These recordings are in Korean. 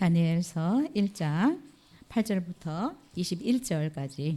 다니엘서 1장 8절부터 21절까지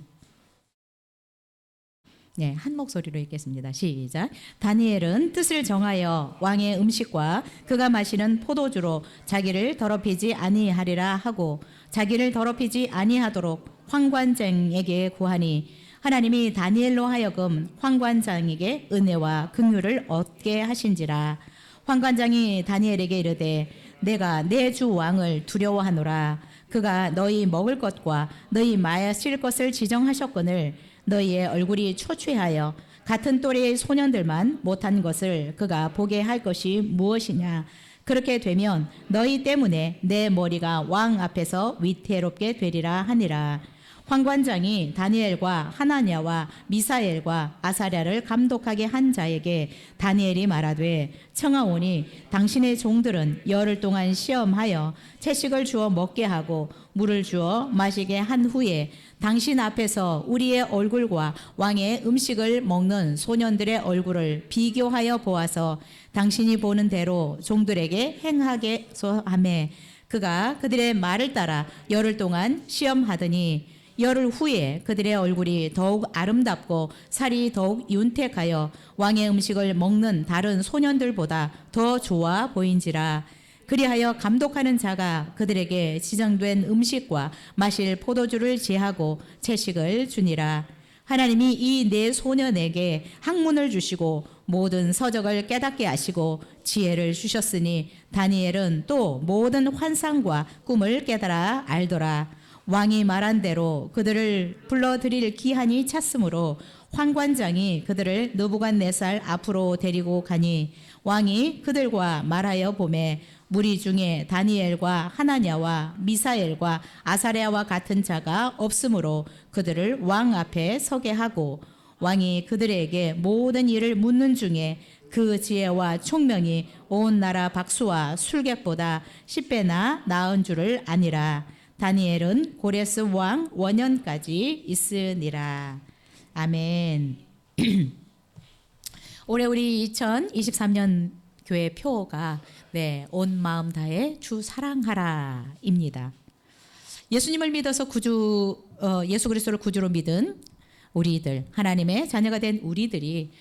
한 목소리로 읽겠습니다. 시작. 다니엘은 뜻을 정하여 왕의 음식과 그가 마시는 포도주로 자기를 더럽히지 아니하리라 하고 자기를 더럽히지 아니하도록 황관장에게 구하니 하나님이 다니엘로 하여금 황관장에게 은혜와 긍휼을 얻게 하신지라. 황관장이 다니엘에게 이르되 내가 내 주 왕을 두려워하노라. 그가 너희 먹을 것과 너희 마실 것을 지정하셨거늘 너희의 얼굴이 초췌하여 같은 또래의 소년들만 못한 것을 그가 보게 할 것이 무엇이냐. 그렇게 되면 너희 때문에 내 머리가 왕 앞에서 위태롭게 되리라 하니라. 황관장이 다니엘과 하나냐와 미사엘과 아사랴를 감독하게 한 자에게 다니엘이 말하되 청하오니 당신의 종들은 열흘 동안 시험하여 채식을 주어 먹게 하고 물을 주어 마시게 한 후에 당신 앞에서 우리의 얼굴과 왕의 음식을 먹는 소년들의 얼굴을 비교하여 보아서 당신이 보는 대로 종들에게 행하게 하매 그가 그들의 말을 따라 열흘 동안 시험하더니 열흘 후에 그들의 얼굴이 더욱 아름답고 살이 더욱 윤택하여 왕의 음식을 먹는 다른 소년들보다 더 좋아 보인지라. 그리하여 감독하는 자가 그들에게 지정된 음식과 마실 포도주를 제하고 채식을 주니라. 하나님이 이 네 소년에게 학문을 주시고 모든 서적을 깨닫게 하시고 지혜를 주셨으니 다니엘은 또 모든 환상과 꿈을 깨달아 알더라. 왕이 말한 대로 그들을 불러들일 기한이 찼으므로 황관장이 그들을 느부갓네살 앞으로 데리고 가니 왕이 그들과 말하여 보매 무리 중에 다니엘과 하나냐와 미사엘과 아사랴와 같은 자가 없으므로 그들을 왕 앞에 서게 하고 왕이 그들에게 모든 일을 묻는 중에 그 지혜와 총명이 온 나라 박수와 술객보다 10배나 나은 줄을 아니라. 다니엘은 고레스 왕 원년까지 있으니라. 아멘. 올해 우리 2023년 교회 표가 온 마음 다해 주 사랑하라입니다. 예수님을 믿어서 예수 그리스도를 구주로 믿은 우리들, 하나님의 자녀가 된 우리들이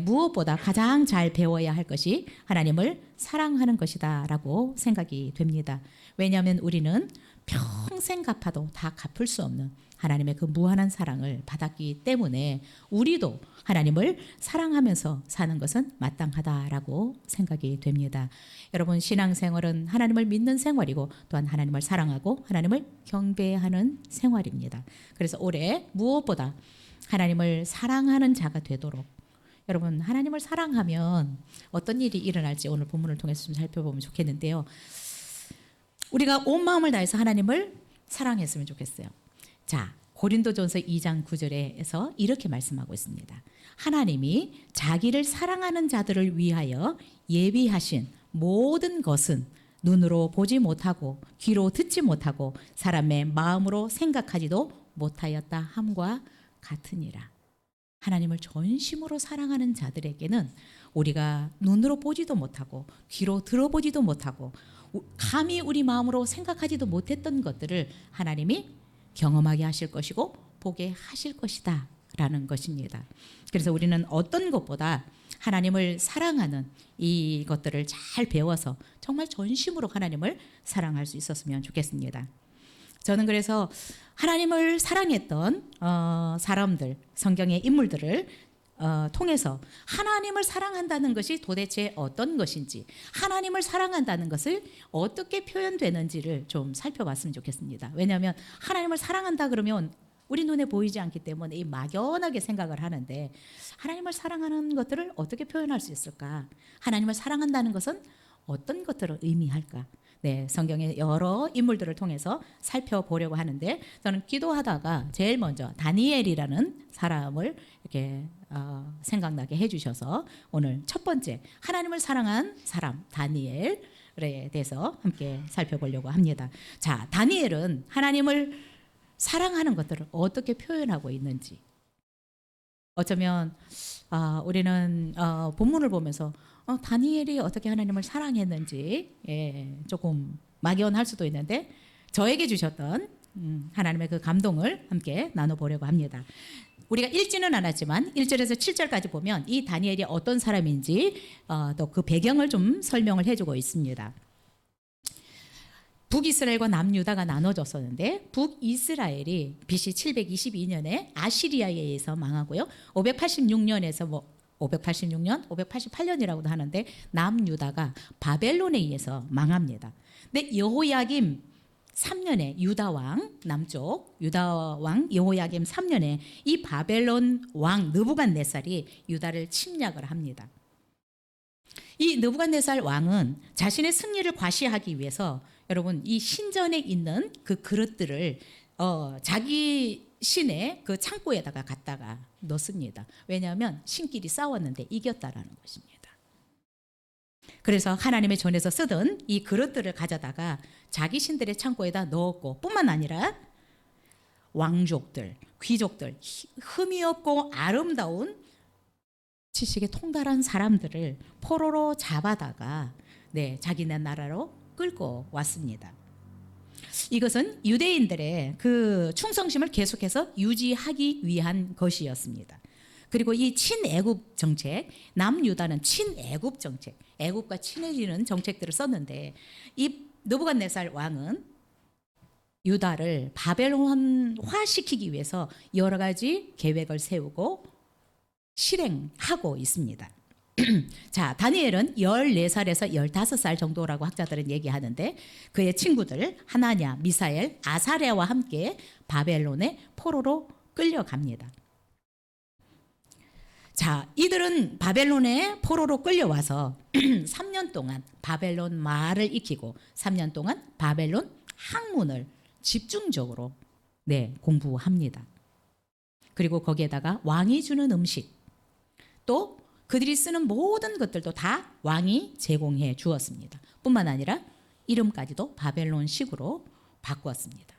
무엇보다 가장 잘 배워야 할 것이 하나님을 사랑하는 것이다라고 생각이 됩니다. 왜냐하면 우리는 평생 갚아도 다 갚을 수 없는 하나님의 그 무한한 사랑을 받았기 때문에 우리도 하나님을 사랑하면서 사는 것은 마땅하다라고 생각이 됩니다. 여러분, 신앙생활은 하나님을 믿는 생활이고 또한 하나님을 사랑하고 하나님을 경배하는 생활입니다. 그래서 올해 무엇보다 하나님을 사랑하는 자가 되도록, 여러분, 하나님을 사랑하면 어떤 일이 일어날지 오늘 본문을 통해서 좀 살펴보면 좋겠는데요. 우리가 온 마음을 다해서 하나님을 사랑했으면 좋겠어요. 자, 고린도전서 2장 9절에서 이렇게 말씀하고 있습니다. 하나님이 자기를 사랑하는 자들을 위하여 예비하신 모든 것은 눈으로 보지 못하고 귀로 듣지 못하고 사람의 마음으로 생각하지도 못하였다 함과 같으니라. 하나님을 전심으로 사랑하는 자들에게는 우리가 눈으로 보지도 못하고 귀로 들어보지도 못하고 감히 우리 마음으로 생각하지도 못했던 것들을 하나님이 경험하게 하실 것이고 보게 하실 것이다 라는 것입니다. 그래서 우리는 어떤 것보다 하나님을 사랑하는 이것들을 잘 배워서 정말 전심으로 하나님을 사랑할 수 있었으면 좋겠습니다. 저는 그래서 하나님을 사랑했던 사람들, 성경의 인물들을 통해서 하나님을 사랑한다는 것이 도대체 어떤 것인지, 하나님을 사랑한다는 것을 어떻게 표현되는지를 좀 살펴봤으면 좋겠습니다. 왜냐하면 하나님을 사랑한다 그러면 우리 눈에 보이지 않기 때문에 이 막연하게 생각을 하는데 하나님을 사랑하는 것들을 어떻게 표현할 수 있을까? 하나님을 사랑한다는 것은 어떤 것들을 의미할까? 성경의 여러 인물들을 통해서 살펴보려고 하는데 저는 기도하다가 제일 먼저 다니엘이라는 사람을 이렇게 생각나게 해주셔서 오늘 첫 번째 하나님을 사랑한 사람 다니엘에 대해서 함께 살펴보려고 합니다. 자, 다니엘은 하나님을 사랑하는 것들을 어떻게 표현하고 있는지 어쩌면 우리는 본문을 보면서 다니엘이 어떻게 하나님을 사랑했는지 조금 막연할 수도 있는데 저에게 주셨던 하나님의 그 감동을 함께 나눠보려고 합니다. 우리가 읽지는 않았지만 1절에서 7절까지 보면 이 다니엘이 어떤 사람인지 또 그 배경을 좀 설명을 해주고 있습니다. 북이스라엘과 남유다가 나눠졌었는데 북이스라엘이 BC 722년에 아시리아에 의해서 망하고요. 586년에서 586년, 588년이라고도 하는데 남유다가 바벨론에 의해서 망합니다. 근데 여호야김 3년에 유다 왕 남쪽 유다 왕 여호야김 3년에 이 바벨론 왕 느부갓네살이 유다를 침략을 합니다. 이 느부갓네살 왕은 자신의 승리를 과시하기 위해서 여러분 이 신전에 있는 그 그릇들을 자기 신의 그 창고에다가 갖다가 넣습니다. 왜냐하면 신끼리 싸웠는데 이겼다라는 것입니다. 그래서 하나님의 전에서 쓰던 이 그릇들을 가져다가 자기 신들의 창고에다 넣었고 뿐만 아니라 왕족들, 귀족들, 흠이 없고 아름다운 지식에 통달한 사람들을 포로로 잡아다가 자기네 나라로 끌고 왔습니다. 이것은 유대인들의 그 충성심을 계속해서 유지하기 위한 것이었습니다. 그리고 이 친애굽 정책, 남유다는 친애굽 정책, 애굽과 친해지는 정책들을 썼는데 이 느부갓네살 왕은 유다를 바벨론화시키기 위해서 여러 가지 계획을 세우고 실행하고 있습니다. 자, 다니엘은 14살에서 15살 정도라고 학자들은 얘기하는데 그의 친구들 하나냐, 미사엘, 아사랴와 함께 바벨론의 포로로 끌려갑니다. 자, 이들은 바벨론의 포로로 끌려와서 3년 동안 바벨론 말을 익히고 3년 동안 바벨론 학문을 집중적으로 공부합니다. 그리고 거기에다가 왕이 주는 음식 또 그들이 쓰는 모든 것들도 다 왕이 제공해 주었습니다. 뿐만 아니라 이름까지도 바벨론식으로 바꾸었습니다.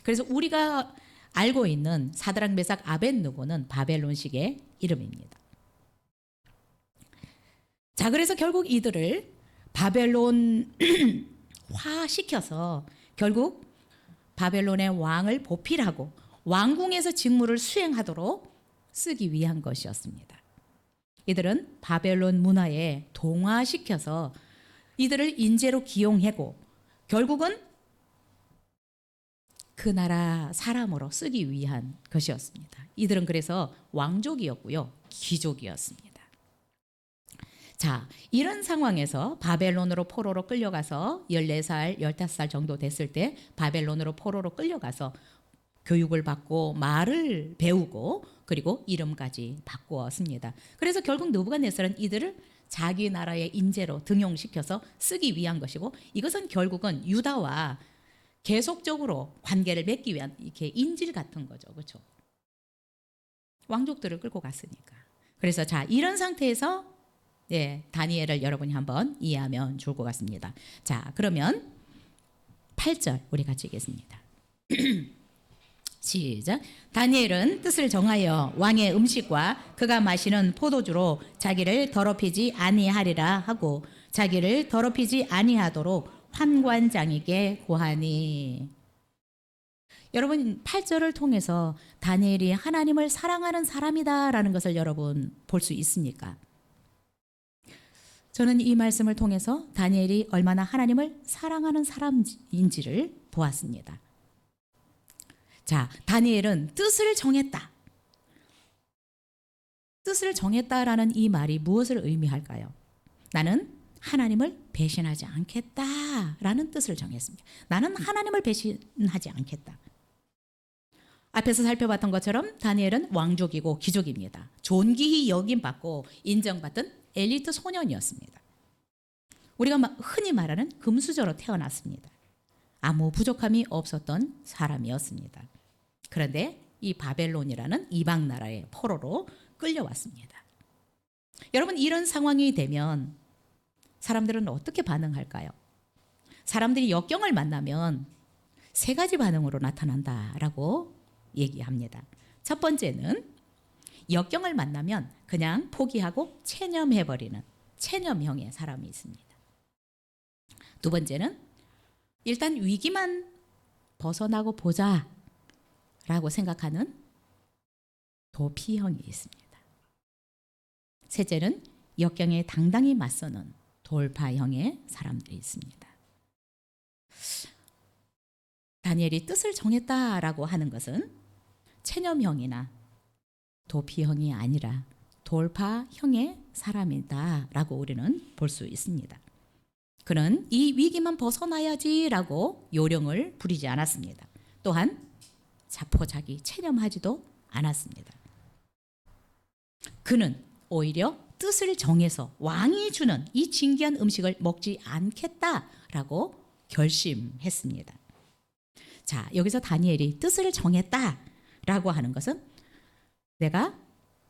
그래서 우리가 알고 있는 사드락 메삭 아벳느고는 바벨론식의 이름입니다. 자, 그래서 결국 이들을 바벨론화 시켜서 결국 바벨론의 왕을 보필하고 왕궁에서 직무를 수행하도록 쓰기 위한 것이었습니다. 이들은 바벨론 문화에 동화시켜서 이들을 인재로 기용하고 결국은 그 나라 사람으로 쓰기 위한 것이었습니다. 이들은 그래서 왕족이었고요, 귀족이었습니다. 자, 이런 상황에서 바벨론으로 포로로 끌려가서 14살, 15살 정도 됐을 때 바벨론으로 포로로 끌려가서 교육을 받고 말을 배우고 그리고 이름까지 바꾸었습니다. 그래서 결국 느부갓네살은 이들을 자기 나라의 인재로 등용시켜서 쓰기 위한 것이고 이것은 결국은 유다와 계속적으로 관계를 맺기 위한 이렇게 인질 같은 거죠. 그렇죠? 왕족들을 끌고 갔으니까. 그래서 자, 이런 상태에서 다니엘을 여러분이 한번 이해하면 좋을 것 같습니다. 자, 그러면 8절 우리 같이 읽겠습니다. 시작. 다니엘은 뜻을 정하여 왕의 음식과 그가 마시는 포도주로 자기를 더럽히지 아니하리라 하고 자기를 더럽히지 아니하도록 환관장에게 고하니. 여러분 8절을 통해서 다니엘이 하나님을 사랑하는 사람이다라는 것을 여러분 볼 수 있습니까? 저는 이 말씀을 통해서 다니엘이 얼마나 하나님을 사랑하는 사람인지를 보았습니다. 자, 다니엘은 뜻을 정했다. 뜻을 정했다라는 이 말이 무엇을 의미할까요? 나는 하나님을 배신하지 않겠다라는 뜻을 정했습니다. 나는 하나님을 배신하지 않겠다. 앞에서 살펴봤던 것처럼 다니엘은 왕족이고 귀족입니다. 존귀히 여김받고 인정받던 엘리트 소년이었습니다. 우리가 흔히 말하는 금수저로 태어났습니다. 아무 부족함이 없었던 사람이었습니다. 그런데 이 바벨론이라는 이방 나라의 포로로 끌려왔습니다. 여러분 이런 상황이 되면 사람들은 어떻게 반응할까요? 사람들이 역경을 만나면 세 가지 반응으로 나타난다라고 얘기합니다. 첫 번째는 역경을 만나면 그냥 포기하고 체념해버리는 체념형의 사람이 있습니다. 두 번째는 일단 위기만 벗어나고 보자라고 생각하는 도피형이 있습니다. 셋째는 역경에 당당히 맞서는 돌파형의 사람들이 있습니다. 다니엘이 뜻을 정했다라고 하는 것은 체념형이나 도피형이 아니라 돌파형의 사람이다라고 우리는 볼 수 있습니다. 그는 이 위기만 벗어나야지라고 요령을 부리지 않았습니다. 또한 자포자기 체념하지도 않았습니다. 그는 오히려 뜻을 정해서 왕이 주는 이 진귀한 음식을 먹지 않겠다라고 결심했습니다. 자, 여기서 다니엘이 뜻을 정했다라고 하는 것은 내가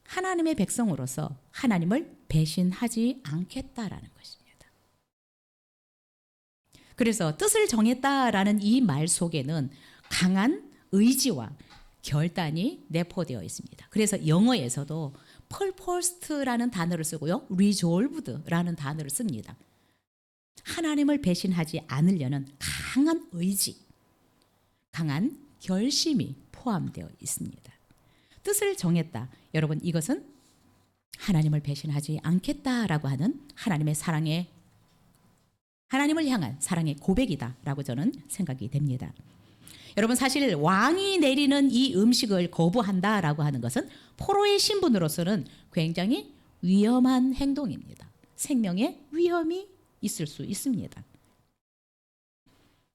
하나님의 백성으로서 하나님을 배신하지 않겠다라는 것입니다. 그래서 뜻을 정했다라는 이 말 속에는 강한 의지와 결단이 내포되어 있습니다. 그래서 영어에서도 purposed라는 단어를 쓰고요, resolved라는 단어를 씁니다. 하나님을 배신하지 않으려는 강한 의지, 강한 결심이 포함되어 있습니다. 뜻을 정했다. 여러분, 이것은 하나님을 배신하지 않겠다라고 하는 하나님을 향한 사랑의 고백이다라고 저는 생각이 됩니다. 여러분, 사실 왕이 내리는 이 음식을 거부한다라고 하는 것은 포로의 신분으로서는 굉장히 위험한 행동입니다. 생명에 위험이 있을 수 있습니다.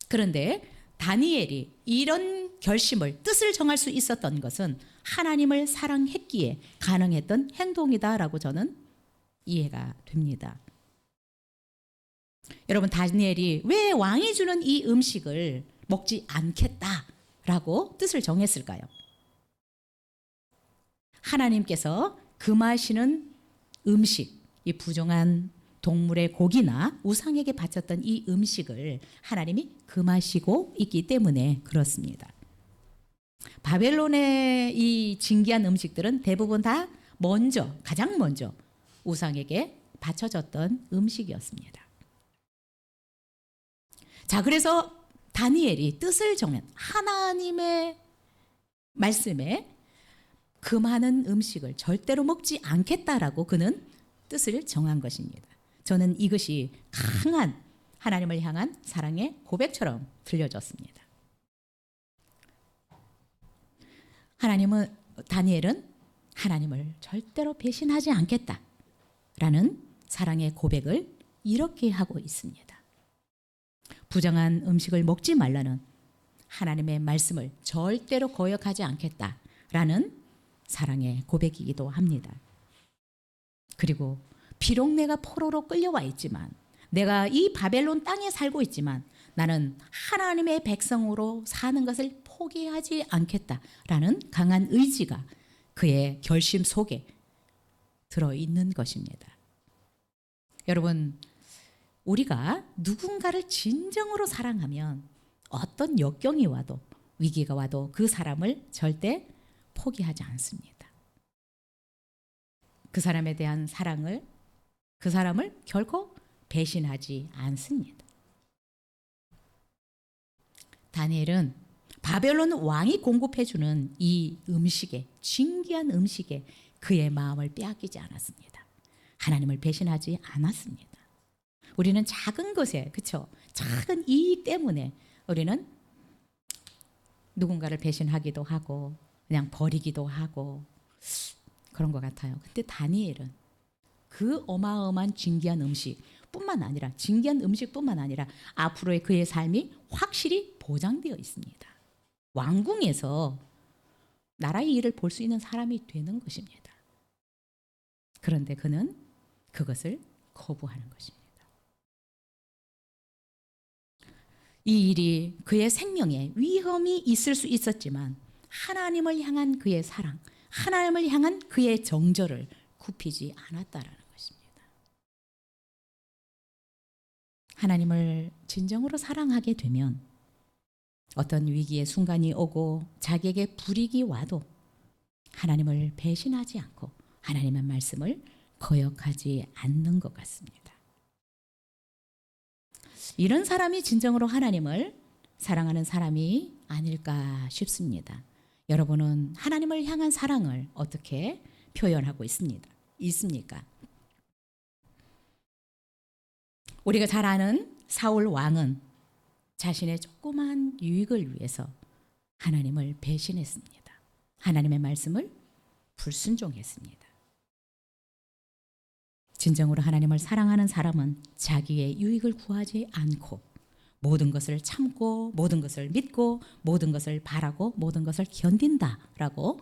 그런데 다니엘이 이런 결심을, 뜻을 정할 수 있었던 것은 하나님을 사랑했기에 가능했던 행동이다라고 저는 이해가 됩니다. 여러분, 다니엘이 왜 왕이 주는 이 음식을 먹지 않겠다라고 뜻을 정했을까요? 하나님께서 금하시는 음식, 이 부정한 동물의 고기나 우상에게 바쳤던 이 음식을 하나님이 금하시고 있기 때문에 그렇습니다. 바벨론의 이 진귀한 음식들은 대부분 다 가장 먼저 우상에게 바쳐졌던 음식이었습니다. 자, 그래서 다니엘이 뜻을 정한 하나님의 말씀에 금하는 음식을 절대로 먹지 않겠다라고 그는 뜻을 정한 것입니다. 저는 이것이 강한 하나님을 향한 사랑의 고백처럼 들려졌습니다. 다니엘은 하나님을 절대로 배신하지 않겠다라는 사랑의 고백을 이렇게 하고 있습니다. 부정한 음식을 먹지 말라는 하나님의 말씀을 절대로 거역하지 않겠다라는 사랑의 고백이기도 합니다. 그리고 비록 내가 포로로 끌려와 있지만, 내가 이 바벨론 땅에 살고 있지만 나는 하나님의 백성으로 사는 것을 포기하지 않겠다라는 강한 의지가 그의 결심 속에 들어있는 것입니다. 여러분, 우리가 누군가를 진정으로 사랑하면 어떤 역경이 와도 위기가 와도 그 사람을 절대 포기하지 않습니다. 그 사람에 대한 그 사람을 결코 배신하지 않습니다. 다니엘은 바벨론 왕이 공급해주는 이 음식에, 진귀한 음식에 그의 마음을 빼앗기지 않았습니다. 하나님을 배신하지 않았습니다. 우리는 작은 것에, 그렇죠? 작은 이익 때문에 우리는 누군가를 배신하기도 하고 그냥 버리기도 하고 그런 것 같아요. 근데 다니엘은 그 어마어마한 진귀한 음식뿐만 아니라 앞으로의 그의 삶이 확실히 보장되어 있습니다. 왕궁에서 나라의 일을 볼 수 있는 사람이 되는 것입니다. 그런데 그는 그것을 거부하는 것입니다. 이 일이 그의 생명에 위험이 있을 수 있었지만 하나님을 향한 그의 사랑, 하나님을 향한 그의 정절을 굽히지 않았다라는 것입니다. 하나님을 진정으로 사랑하게 되면 어떤 위기의 순간이 오고 자기에게 불이익이 와도 하나님을 배신하지 않고 하나님의 말씀을 거역하지 않는 것 같습니다. 이런 사람이 진정으로 하나님을 사랑하는 사람이 아닐까 싶습니다. 여러분은 하나님을 향한 사랑을 어떻게 표현하고 있습니까? 우리가 잘 아는 사울 왕은 자신의 조그만 유익을 위해서 하나님을 배신했습니다. 하나님의 말씀을 불순종했습니다. 진정으로 하나님을 사랑하는 사람은 자기의 유익을 구하지 않고 모든 것을 참고 모든 것을 믿고 모든 것을 바라고 모든 것을 견딘다라고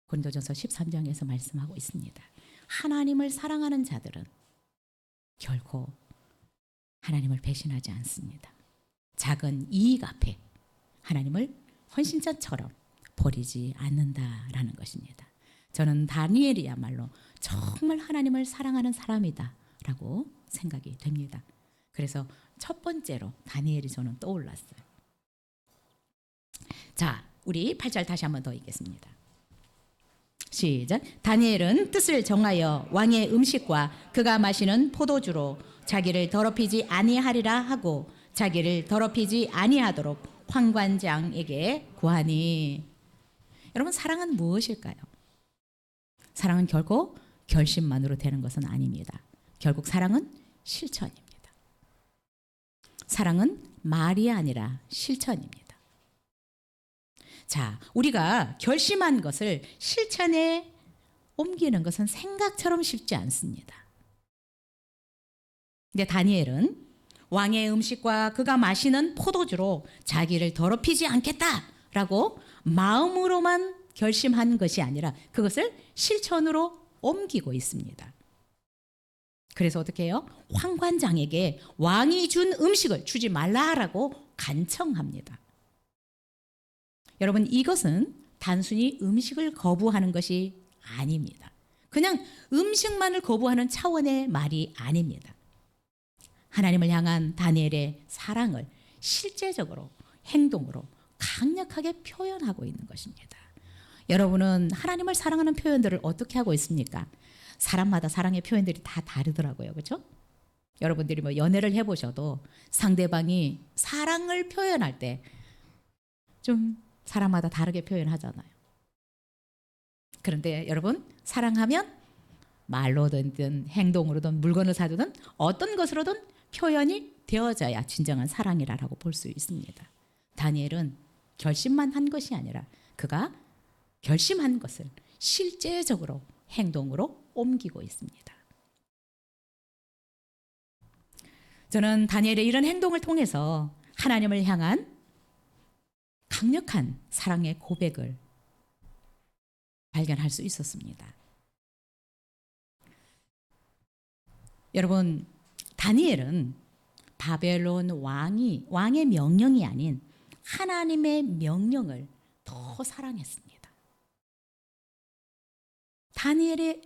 고린도전서 13장에서 말씀하고 있습니다. 하나님을 사랑하는 자들은 결코 하나님을 배신하지 않습니다. 작은 이익 앞에 하나님을 헌신자처럼 버리지 않는다라는 것입니다. 저는 다니엘이야말로 정말 하나님을 사랑하는 사람이다라고 생각이 됩니다. 그래서 첫 번째로 다니엘이 저는 떠올랐어요. 자, 우리 8절 다시 한번 더 읽겠습니다. 시작. 다니엘은 뜻을 정하여 왕의 음식과 그가 마시는 포도주로 자기를 더럽히지 아니하리라 하고 자기를 더럽히지 아니하도록 환관장에게 구하니. 여러분, 사랑은 무엇일까요? 사랑은 결코 결심만으로 되는 것은 아닙니다. 결국 사랑은 실천입니다. 사랑은 말이 아니라 실천입니다. 자, 우리가 결심한 것을 실천에 옮기는 것은 생각처럼 쉽지 않습니다. 근데 다니엘은 왕의 음식과 그가 마시는 포도주로 자기를 더럽히지 않겠다라고 마음으로만 결심한 것이 아니라 그것을 실천으로 옮기고 있습니다. 그래서 어떻게 해요? 환관장에게 왕이 준 음식을 주지 말라라고 간청합니다. 여러분, 이것은 단순히 음식을 거부하는 것이 아닙니다. 그냥 음식만을 거부하는 차원의 말이 아닙니다. 하나님을 향한 다니엘의 사랑을 실제적으로 행동으로 강력하게 표현하고 있는 것입니다. 여러분은 하나님을 사랑하는 표현들을 어떻게 하고 있습니까? 사람마다 사랑의 표현들이 다 다르더라고요. 그렇죠? 여러분들이 뭐 연애를 해보셔도 상대방이 사랑을 표현할 때 좀 사람마다 다르게 표현하잖아요. 그런데 여러분, 사랑하면 말로든 행동으로든 물건을 사주든 어떤 것으로든 표현이 되어져야 진정한 사랑이라고 볼 수 있습니다. 다니엘은 결심만 한 것이 아니라 그가 결심한 것을 실제적으로 행동으로 옮기고 있습니다. 저는 다니엘의 이런 행동을 통해서 하나님을 향한 강력한 사랑의 고백을 발견할 수 있었습니다. 여러분, 다니엘은 바벨론 왕의 명령이 아닌 하나님의 명령을 더 사랑했습니다. 다니엘의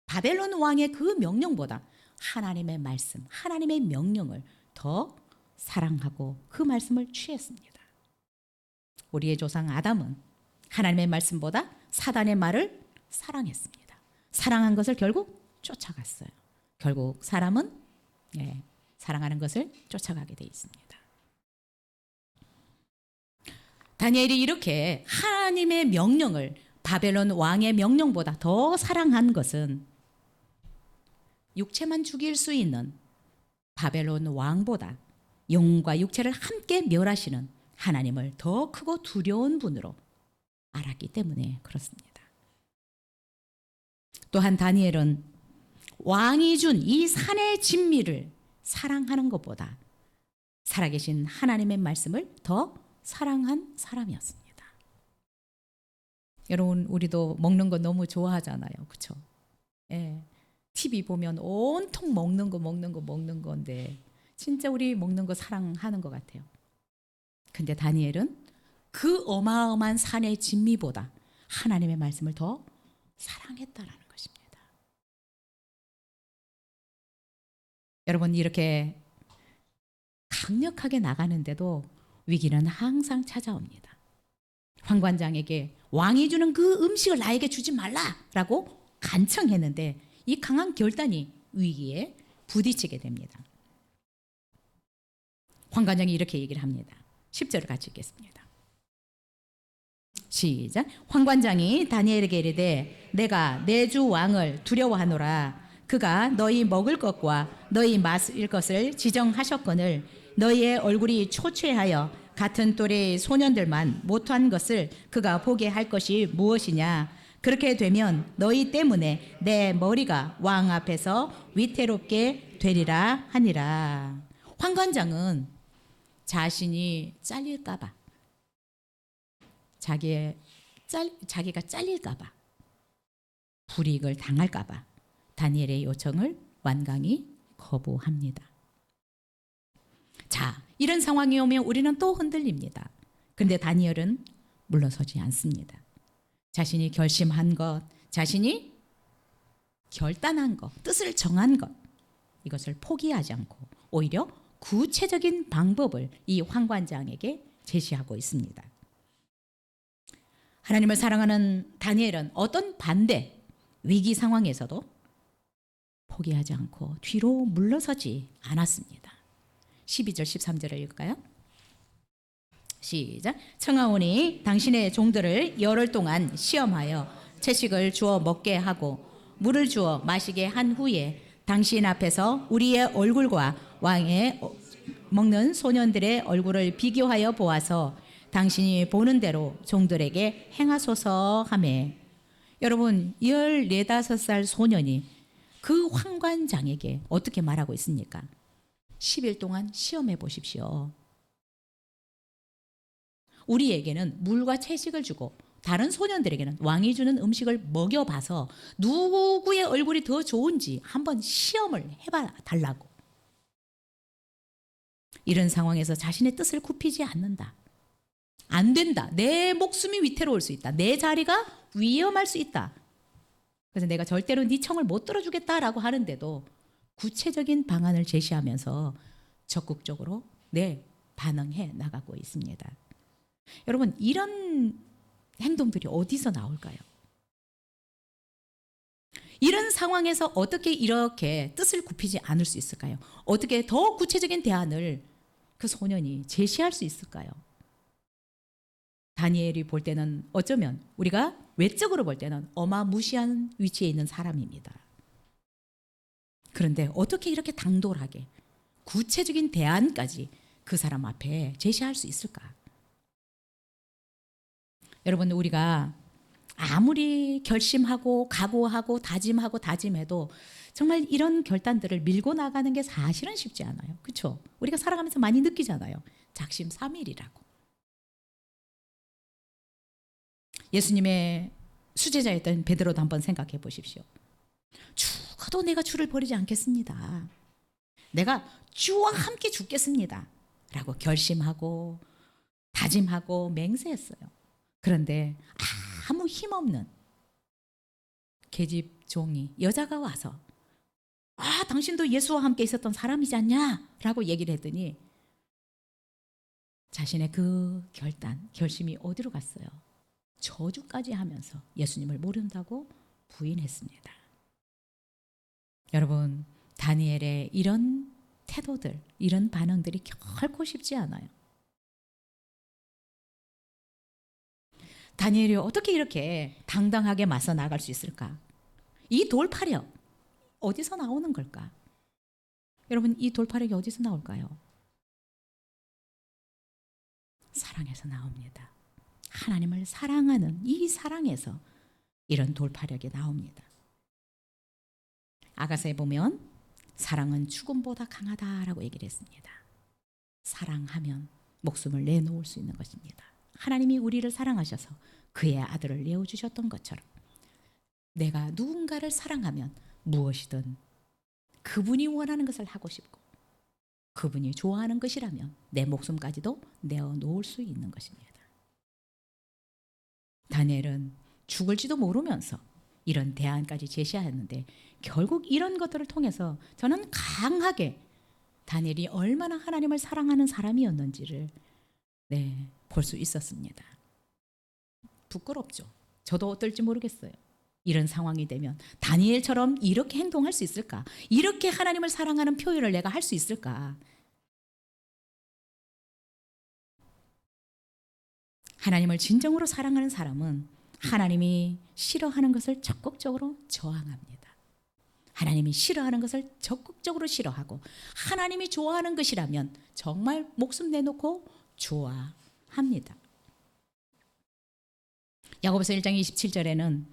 바벨론 왕의 그 명령보다 하나님의 말씀, 하나님의 명령을 더 사랑하고 그 말씀을 취했습니다. 우리의 조상 아담은 하나님의 말씀보다 사단의 말을 사랑했습니다. 사랑한 것을 결국 쫓아갔어요. 결국 사람은 사랑하는 것을 쫓아가게 돼 있습니다. 다니엘이 이렇게 하나님의 명령을 바벨론 왕의 명령보다 더 사랑한 것은 육체만 죽일 수 있는 바벨론 왕보다 영과 육체를 함께 멸하시는 하나님을 더 크고 두려운 분으로 알았기 때문에 그렇습니다. 또한 다니엘은 왕이 준 이 산의 진미를 사랑하는 것보다 살아계신 하나님의 말씀을 더 사랑한 사람이었습니다. 여러분, 우리도 먹는 거 너무 좋아하잖아요. 그렇죠? 예. TV 보면 온통 먹는 건데 진짜 우리 먹는 거 사랑하는 것 같아요. 근데 다니엘은 그 어마어마한 산의 진미보다 하나님의 말씀을 더 사랑했다라는 것입니다. 여러분, 이렇게 강력하게 나가는데도 위기는 항상 찾아옵니다. 환관장에게 왕이 주는 그 음식을 나에게 주지 말라라고 간청했는데 이 강한 결단이 위기에 부딪히게 됩니다. 환관장이 이렇게 얘기를 합니다. 10절을 같이 읽겠습니다. 시작. 환관장이 다니엘에게 이르되 내가 내 주 왕을 두려워하노라. 그가 너희 먹을 것과 너희 마실 것을 지정하셨거늘 너희의 얼굴이 초췌하여 같은 또래의 소년들만 못한 것을 그가 보게 할 것이 무엇이냐. 그렇게 되면 너희 때문에 내 머리가 왕 앞에서 위태롭게 되리라 하니라. 환관장은 자신이 잘릴까봐, 자기가 잘릴까봐, 불이익을 당할까봐 다니엘의 요청을 완강히 거부합니다. 자, 이런 상황이 오면 우리는 또 흔들립니다. 그런데 다니엘은 물러서지 않습니다. 자신이 결심한 것, 자신이 결단한 것, 뜻을 정한 것, 이것을 포기하지 않고 오히려 구체적인 방법을 이 환관장에게 제시하고 있습니다. 하나님을 사랑하는 다니엘은 어떤 반대, 위기 상황에서도 포기하지 않고 뒤로 물러서지 않았습니다. 12절 13절을 읽을까요? 시작. 청하오니 당신의 종들을 열흘 동안 시험하여 채식을 주어 먹게 하고 물을 주어 마시게 한 후에 당신 앞에서 우리의 얼굴과 왕의 먹는 소년들의 얼굴을 비교하여 보아서 당신이 보는 대로 종들에게 행하소서 하매. 여러분, 14, 15살 소년이 그 환관장에게 어떻게 말하고 있습니까? 10일 동안 시험해 보십시오. 우리에게는 물과 채식을 주고 다른 소년들에게는 왕이 주는 음식을 먹여봐서 누구의 얼굴이 더 좋은지 한번 시험을 해봐 달라고. 이런 상황에서 자신의 뜻을 굽히지 않는다. 안 된다. 내 목숨이 위태로울 수 있다. 내 자리가 위험할 수 있다. 그래서 내가 절대로 네 청을 못 들어주겠다라고 하는데도 구체적인 방안을 제시하면서 적극적으로 반응해 나가고 있습니다. 여러분, 이런 행동들이 어디서 나올까요? 이런 상황에서 어떻게 이렇게 뜻을 굽히지 않을 수 있을까요? 어떻게 더 구체적인 대안을 그 소년이 제시할 수 있을까요? 다니엘이 볼 때는 어쩌면 우리가 외적으로 볼 때는 어마무시한 위치에 있는 사람입니다. 그런데 어떻게 이렇게 당돌하게 구체적인 대안까지 그 사람 앞에 제시할 수 있을까? 여러분, 우리가 아무리 결심하고 각오하고 다짐해도 정말 이런 결단들을 밀고 나가는 게 사실은 쉽지 않아요. 그렇죠? 우리가 살아가면서 많이 느끼잖아요. 작심삼일이라고. 예수님의 수제자였던 베드로도 한번 생각해 보십시오. 죽어도 내가 주를 버리지 않겠습니다. 내가 주와 함께 죽겠습니다. 라고 결심하고 다짐하고 맹세했어요. 그런데 아무 힘없는 계집 종이 여자가 와서 당신도 예수와 함께 있었던 사람이지 않냐? 라고 얘기를 했더니 자신의 그 결심이 어디로 갔어요? 저주까지 하면서 예수님을 모른다고 부인했습니다. 여러분, 다니엘의 이런 태도들, 이런 반응들이 결코 쉽지 않아요. 다니엘이 어떻게 이렇게 당당하게 맞서 나갈 수 있을까? 이 돌파력 어디서 나오는 걸까? 여러분, 이 돌파력이 어디서 나올까요? 사랑에서 나옵니다. 하나님을 사랑하는 이 사랑에서 이런 돌파력이 나옵니다. 아가서에 보면 사랑은 죽음보다 강하다라고 얘기를 했습니다. 사랑하면 목숨을 내놓을 수 있는 것입니다. 하나님이 우리를 사랑하셔서 그의 아들을 내어주셨던 것처럼 내가 누군가를 사랑하면 무엇이든 그분이 원하는 것을 하고 싶고 그분이 좋아하는 것이라면 내 목숨까지도 내어놓을 수 있는 것입니다. 다니엘은 죽을지도 모르면서 이런 대안까지 제시하였는데 결국 이런 것들을 통해서 저는 강하게 다니엘이 얼마나 하나님을 사랑하는 사람이었는지를 볼 수 있었습니다. 부끄럽죠. 저도 어떨지 모르겠어요. 이런 상황이 되면 다니엘처럼 이렇게 행동할 수 있을까? 이렇게 하나님을 사랑하는 표현을 내가 할 수 있을까? 하나님을 진정으로 사랑하는 사람은 하나님이 싫어하는 것을 적극적으로 저항합니다. 하나님이 싫어하는 것을 적극적으로 싫어하고 하나님이 좋아하는 것이라면 정말 목숨 내놓고 좋아합니다. 야고보서 1장 27절에는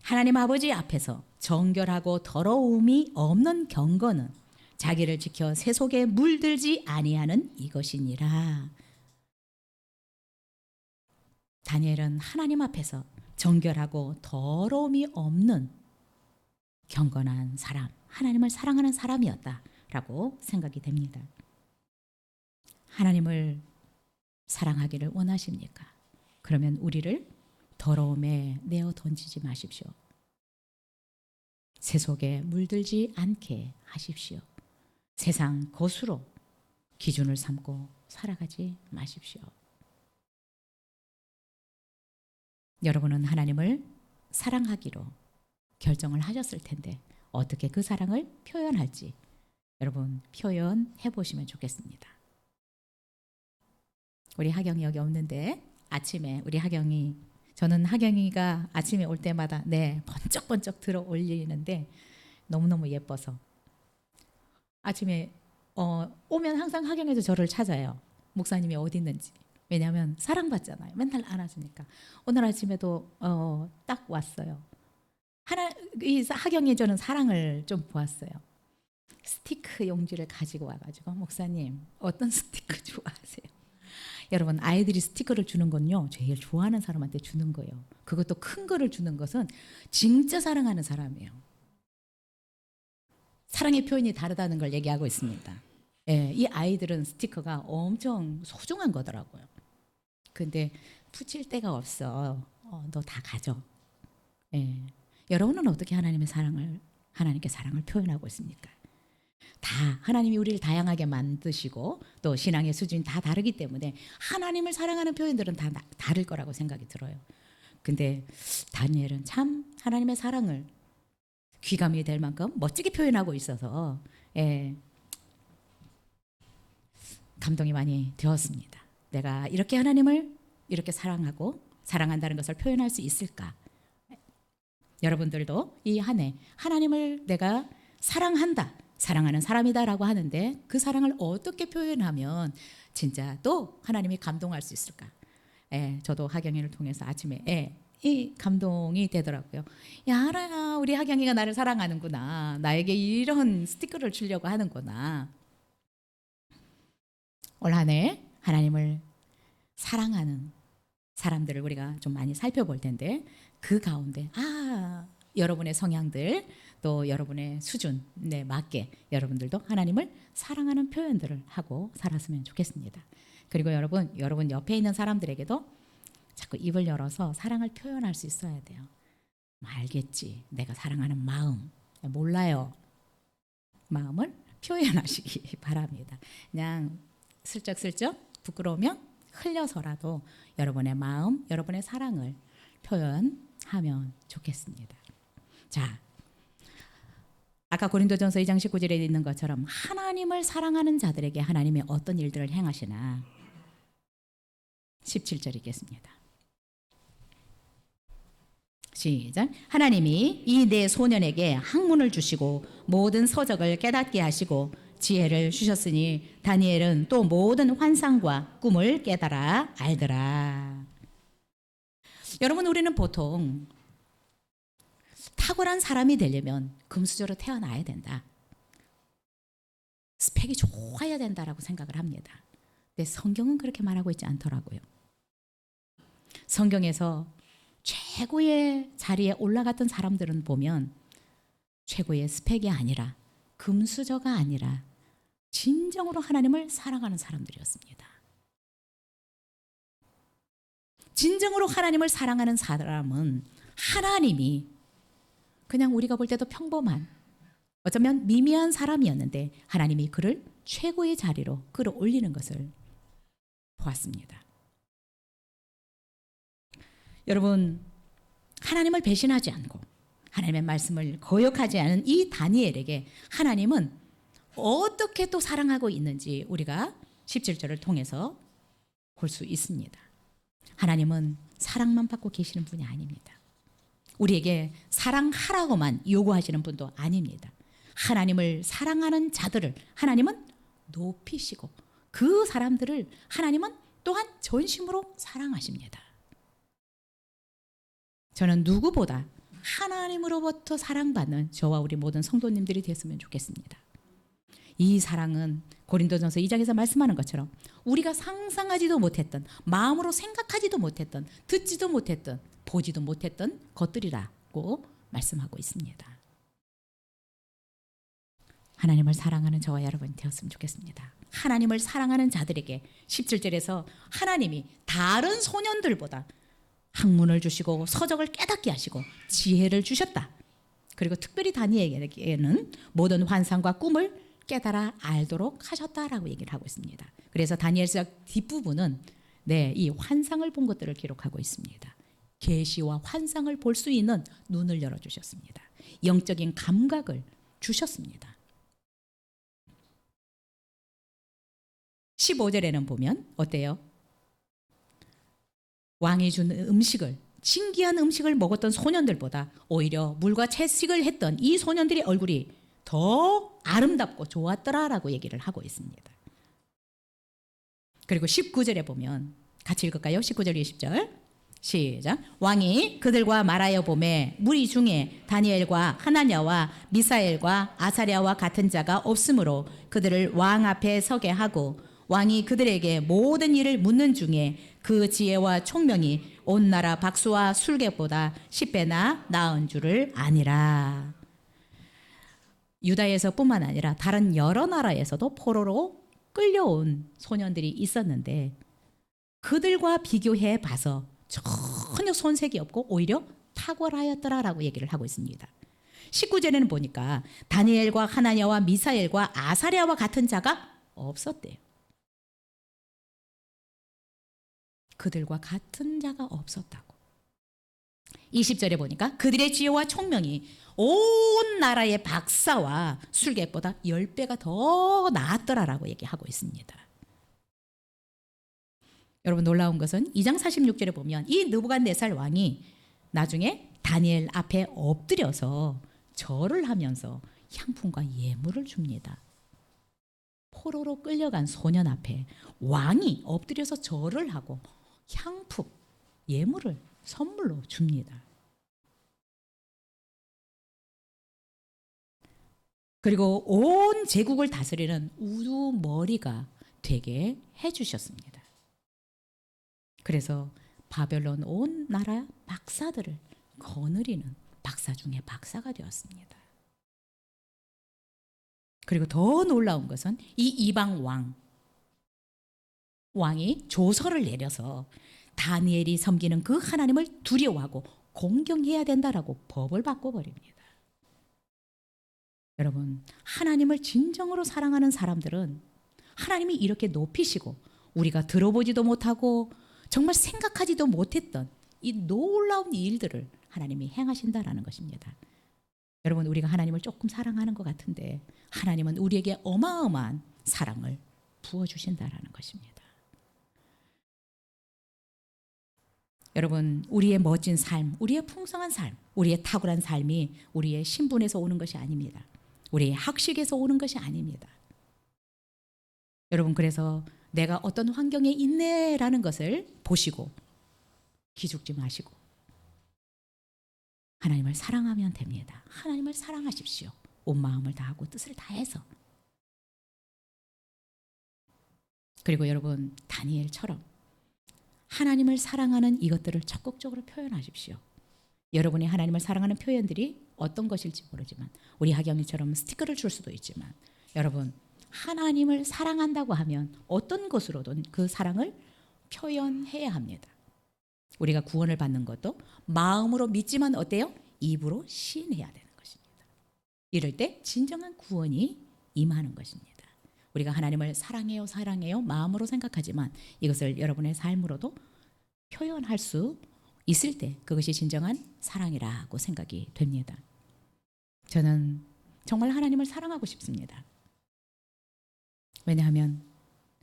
하나님 아버지 앞에서 정결하고 더러움이 없는 경건은 자기를 지켜 새 속에 물들지 아니하는 이것이니라. 다니엘은 하나님 앞에서 정결하고 더러움이 없는 경건한 사람, 하나님을 사랑하는 사람이었다라고 생각이 됩니다. 하나님을 사랑하기를 원하십니까? 그러면 우리를 더러움에 내어 던지지 마십시오. 새 속에 물들지 않게 하십시오. 세상 것으로 기준을 삼고 살아가지 마십시오. 여러분은 하나님을 사랑하기로 결정을 하셨을 텐데 어떻게 그 사랑을 표현할지 여러분 표현해 보시면 좋겠습니다. 우리 하경이 여기 없는데 아침에 우리 하경이, 저는 하경이가 아침에 올 때마다 번쩍번쩍 들어 올리는데 너무너무 예뻐서 아침에 오면 항상 하경이도 저를 찾아요. 목사님이 어디 있는지. 왜냐하면 사랑받잖아요. 맨날 안아주니까. 오늘 아침에도 딱 왔어요. 이 하경이 저는 사랑을 좀 보았어요. 스티커 용지를 가지고 와가지고 목사님 어떤 스티커 좋아하세요? 여러분 아이들이 스티커를 주는 건요 제일 좋아하는 사람한테 주는 거예요. 그것도 큰 거를 주는 것은 진짜 사랑하는 사람이에요. 사랑의 표현이 다르다는 걸 얘기하고 있습니다. 예, 이 아이들은 스티커가 엄청 소중한 거더라고요. 근데 붙일 데가 없어. 너 다 가져. 예. 여러분은 어떻게 하나님께 사랑을 표현하고 있습니까? 다 하나님이 우리를 다양하게 만드시고 또 신앙의 수준이 다 다르기 때문에 하나님을 사랑하는 표현들은 다 다를 거라고 생각이 들어요. 근데 다니엘은 참 하나님의 사랑을 귀감이 될 만큼 멋지게 표현하고 있어서 감동이 많이 되었습니다. 내가 이렇게 하나님을 이렇게 사랑하고 사랑한다는 것을 표현할 수 있을까? 여러분들도 이 한 해 하나님을 내가 사랑한다, 사랑하는 사람이다라고 하는데 그 사랑을 어떻게 표현하면 진짜 또 하나님이 감동할 수 있을까? 저도 하경이를 통해서 아침에 이 감동이 되더라고요. 야, 하나야, 우리 하경이가 나를 사랑하는구나. 나에게 이런 스티커를 주려고 하는구나. 올 한 해 하나님을 사랑하는 사람들을 우리가 좀 많이 살펴볼 텐데 그 가운데 여러분의 성향들 또 여러분의 수준에 맞게 여러분들도 하나님을 사랑하는 표현들을 하고 살았으면 좋겠습니다. 그리고 여러분 옆에 있는 사람들에게도 자꾸 입을 열어서 사랑을 표현할 수 있어야 돼요. 알겠지, 내가 사랑하는 마음. 몰라요. 마음을 표현하시기 바랍니다. 그냥 슬쩍슬쩍 부끄러우면 흘려서라도 여러분의 마음, 여러분의 사랑을 표현하면 좋겠습니다. 자, 아까 고린도전서 2장 19절에 있는 것처럼 하나님을 사랑하는 자들에게 하나님이 어떤 일들을 행하시나 17절이겠습니다. 시작. 하나님이 이 네 소년에게 학문을 주시고 모든 서적을 깨닫게 하시고 지혜를 주셨으니 다니엘은 또 모든 환상과 꿈을 깨달아 알더라. 여러분, 우리는 보통 탁월한 사람이 되려면 금수저로 태어나야 된다, 스펙이 좋아야 된다라고 생각을 합니다. 근데 성경은 그렇게 말하고 있지 않더라고요. 성경에서 최고의 자리에 올라갔던 사람들은 보면 최고의 스펙이 아니라 금수저가 아니라 진정으로 하나님을 사랑하는 사람들이었습니다. 진정으로 하나님을 사랑하는 사람은 하나님이 그냥 우리가 볼 때도 평범한, 어쩌면 미미한 사람이었는데 하나님이 그를 최고의 자리로 끌어올리는 것을 보았습니다. 여러분, 하나님을 배신하지 않고 하나님의 말씀을 거역하지 않은 이 다니엘에게 하나님은 어떻게 또 사랑하고 있는지 우리가 17절을 통해서 볼 수 있습니다. 하나님은 사랑만 받고 계시는 분이 아닙니다. 우리에게 사랑하라고만 요구하시는 분도 아닙니다. 하나님을 사랑하는 자들을 하나님은 높이시고 그 사람들을 하나님은 또한 전심으로 사랑하십니다. 저는 누구보다 하나님으로부터 사랑받는 저와 우리 모든 성도님들이 됐으면 좋겠습니다. 이 사랑은 고린도전서 2장에서 말씀하는 것처럼 우리가 상상하지도 못했던, 마음으로 생각하지도 못했던, 듣지도 못했던, 보지도 못했던 것들이라고 말씀하고 있습니다. 하나님을 사랑하는 저와 여러분이 되었으면 좋겠습니다. 하나님을 사랑하는 자들에게 17절에서 하나님이 다른 소년들보다 학문을 주시고 서적을 깨닫게 하시고 지혜를 주셨다. 그리고 특별히 다니엘에게는 모든 환상과 꿈을 깨달아 알도록 하셨다라고 얘기를 하고 있습니다. 그래서 다니엘서 뒷부분은 이 환상을 본 것들을 기록하고 있습니다. 계시와 환상을 볼 수 있는 눈을 열어주셨습니다. 영적인 감각을 주셨습니다. 15절에는 보면 어때요? 왕이 준 음식을, 신기한 음식을 먹었던 소년들보다 오히려 물과 채식을 했던 이 소년들의 얼굴이 더 아름답고 좋았더라라고 얘기를 하고 있습니다. 그리고 19절에 보면 같이 읽을까요? 19절 20절 시작. 왕이 그들과 말하여 보매 무리 중에 다니엘과 하나냐와 미사엘과 아사랴와 같은 자가 없으므로 그들을 왕 앞에 서게 하고 왕이 그들에게 모든 일을 묻는 중에 그 지혜와 총명이 온 나라 박수와 술객보다 10배나 나은 줄을 아니라. 유다에서 뿐만 아니라 다른 여러 나라에서도 포로로 끌려온 소년들이 있었는데 그들과 비교해 봐서 전혀 손색이 없고 오히려 탁월하였더라라고 얘기를 하고 있습니다. 19절에는 보니까 다니엘과 하나냐와 미사엘과 아사랴와 같은 자가 없었대요. 그들과 같은 자가 없었다고. 20절에 보니까 그들의 지혜와 총명이 온 나라의 박사와 술객보다 10배가 더 나았더라라고 얘기하고 있습니다. 여러분 놀라운 것은 2장 46절에 보면 이 느부갓네살 왕이 나중에 다니엘 앞에 엎드려서 절을 하면서 향품과 예물을 줍니다. 포로로 끌려간 소년 앞에 왕이 엎드려서 절을 하고 향품, 예물을 선물로 줍니다. 그리고 온 제국을 다스리는 우두머리가 되게 해주셨습니다. 그래서 바벨론 온 나라 박사들을 거느리는 박사 중에 박사가 되었습니다. 그리고 더 놀라운 것은 이 이방 왕이 조서를 내려서 다니엘이 섬기는 그 하나님을 두려워하고 공경해야 된다라고 법을 바꿔버립니다. 여러분, 하나님을 진정으로 사랑하는 사람들은 하나님이 이렇게 높이시고 우리가 들어보지도 못하고 정말 생각하지도 못했던 이 놀라운 일들을 하나님이 행하신다라는 것입니다. 여러분, 우리가 하나님을 조금 사랑하는 것 같은데 하나님은 우리에게 어마어마한 사랑을 부어주신다라는 것입니다. 여러분, 우리의 멋진 삶, 우리의 풍성한 삶, 우리의 탁월한 삶이 우리의 신분에서 오는 것이 아닙니다. 우리의 학식에서 오는 것이 아닙니다. 여러분, 그래서 내가 어떤 환경에 있네라는 것을 보시고 기죽지 마시고 하나님을 사랑하면 됩니다. 하나님을 사랑하십시오. 온 마음을 다하고 뜻을 다해서. 그리고 여러분, 다니엘처럼 하나님을 사랑하는 이것들을 적극적으로 표현하십시오. 여러분이 하나님을 사랑하는 표현들이 어떤 것일지 모르지만 우리 하경이처럼 스티커를 줄 수도 있지만 여러분, 하나님을 사랑한다고 하면 어떤 것으로든 그 사랑을 표현해야 합니다. 우리가 구원을 받는 것도 마음으로 믿지만 어때요? 입으로 시인해야 되는 것입니다. 이럴 때 진정한 구원이 임하는 것입니다. 우리가 하나님을 사랑해요, 사랑해요 마음으로 생각하지만 이것을 여러분의 삶으로도 표현할 수 있을 때 그것이 진정한 사랑이라고 생각이 됩니다. 저는 정말 하나님을 사랑하고 싶습니다. 왜냐하면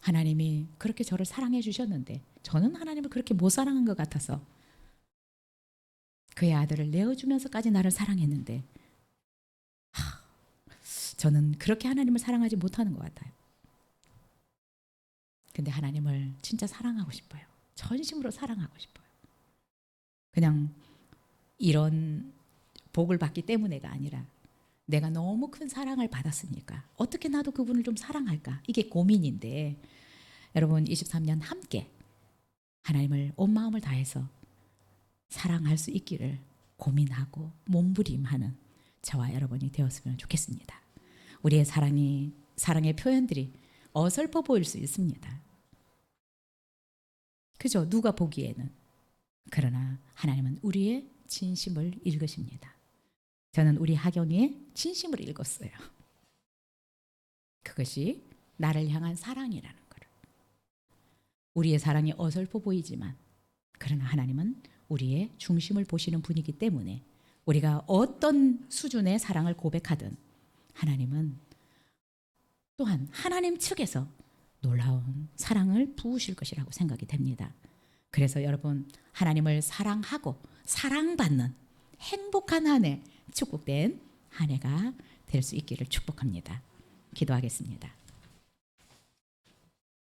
하나님이 그렇게 저를 사랑해 주셨는데 저는 하나님을 그렇게 못 사랑한 것 같아서 그의 아들을 내어주면서까지 나를 사랑했는데 저는 그렇게 하나님을 사랑하지 못하는 것 같아요. 근데 하나님을 진짜 사랑하고 싶어요. 전심으로 사랑하고 싶어요. 그냥 이런 복을 받기 때문에가 아니라 내가 너무 큰 사랑을 받았으니까 어떻게 나도 그분을 좀 사랑할까? 이게 고민인데 여러분 23년 함께 하나님을 온 마음을 다해서 사랑할 수 있기를 고민하고 몸부림하는 저와 여러분이 되었으면 좋겠습니다. 우리의 사랑의 표현들이 어설퍼 보일 수 있습니다. 그죠? 누가 보기에는. 그러나 하나님은 우리의 진심을 읽으십니다. 저는 우리 하경이의 진심을 읽었어요. 그것이 나를 향한 사랑이라는 거를. 우리의 사랑이 어설퍼 보이지만 그러나 하나님은 우리의 중심을 보시는 분이기 때문에 우리가 어떤 수준의 사랑을 고백하든 하나님은 또한 하나님 측에서 놀라운 사랑을 부으실 것이라고 생각이 됩니다. 그래서 여러분 하나님을 사랑하고 사랑받는 행복한 한 해, 축복된 한 해가 될 수 있기를 축복합니다. 기도하겠습니다.